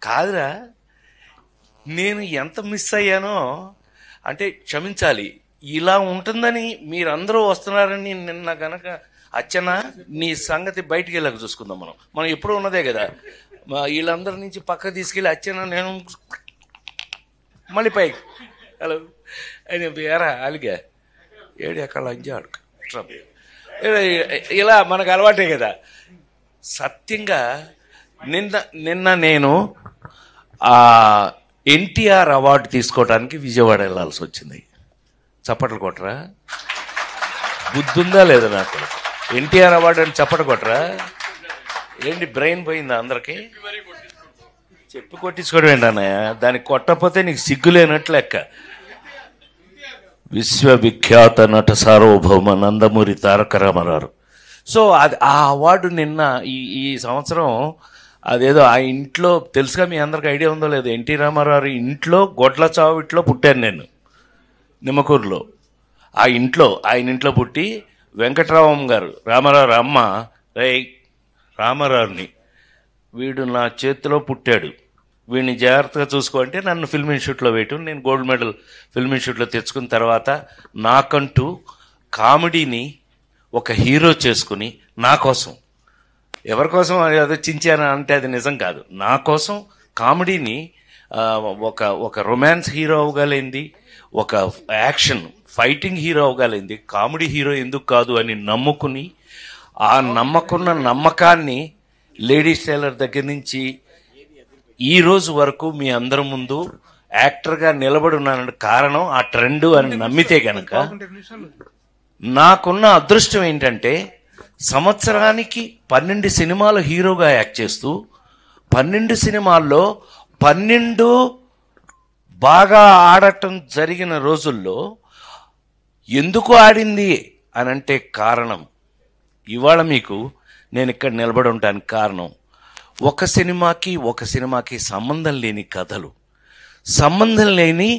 కాదురా, నేను ఎంత మిస్ అయ్యానో అంటే క్షమించాలి. ఇలా ఉంటుందని మీరందరూ వస్తున్నారని నిన్న గనక అచ్చన నీ సంగతి బయటికి వెళ్ళక చూసుకుందాం. మనం ఎప్పుడూ ఉన్నదే కదా. వీళ్ళందరి నుంచి పక్క తీసుకెళ్ళి అచ్చన నేను మళ్ళీ పైకి హలో అని ఎరా అలిగా ఏడు ఎక్కడ లంజా అడుగు ఇలా మనకు అలవాటే కదా. సత్యంగా నిన్న నేను ఎన్టీఆర్ అవార్డు తీసుకోవడానికి విజయవాడ వెళ్ళాల్సి వచ్చింది. చప్పట్లు కొట్టరా? బుద్ధుందా లేదా నాకు? ఎన్టీఆర్ అవార్డు అని చప్పట్లు కొట్టరా? ఏంటి బ్రెయిన్ పోయిందా అందరికి? చెప్పి కొట్టించుకోవడం ఏంటన్నయ్య? దానికి కొట్టకపోతే నీకు సిగ్గులేనట్లు లెక్క. విశ్వవిఖ్యాత నట సార్వభౌమ నందమూరి తారక రామారావు. సో అది ఆ అవార్డు నిన్న ఈ సంవత్సరం అదేదో ఆ ఇంట్లో తెలుసుగా, మీ అందరికి ఐడియా ఉందో లేదో, ఎన్టీ రామారావు ఇంట్లో గొడ్ల చావిట్లో పుట్టాను నేను, నిమ్మకూరులో. ఆయన ఇంట్లో పుట్టి వెంకటరామం గారు రామారావు అమ్మ రామారావుని వీడు నా చేతిలో పుట్టాడు, వీడిని జాగ్రత్తగా చూసుకో అంటే నన్ను ఫిల్మ్ ఇన్స్టిట్యూట్లో వేయటం, నేను గోల్డ్ మెడల్ ఫిల్మ్ ఇన్స్టిట్యూట్లో తెచ్చుకున్న తర్వాత నాకంటూ కామెడీని ఒక హీరో చేసుకుని నా కోసం, ఎవరి కోసం అదో చించాను అంటే అది నిజం కాదు, నా కోసం కామెడీని ఒక రొమాన్స్ హీరో అవ్వగలిగింది, ఒక యాక్షన్ ఫైటింగ్ హీరో అవ్వగలిగింది, కామెడీ హీరో ఎందుకు కాదు అని నమ్ముకుని ఆ నమ్మకాన్ని లేడీస్ టైలర్ దగ్గర నుంచి ఈ రోజు వరకు మీ అందరి ముందు యాక్టర్గా నిలబడి ఉన్నానంటే కారణం ఆ ట్రెండ్ అని నమ్మితే గనక, నాకున్న అదృష్టం ఏంటంటే సంవత్సరానికి 12 సినిమాలు హీరోగా యాక్ట్ చేస్తూ 12 సినిమాల్లో 12 బాగా ఆడటం జరిగిన రోజుల్లో ఎందుకు ఆడింది అని అంటే కారణం, ఇవాళ మీకు నేను ఇక్కడ నిలబడి ఉండడానికి కారణం ఒక సినిమాకి సంబంధం లేని కథలు, సంబంధం లేని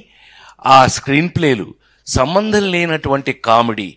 ఆ స్క్రీన్ ప్లేలు, సంబంధం లేనటువంటి కామెడీ,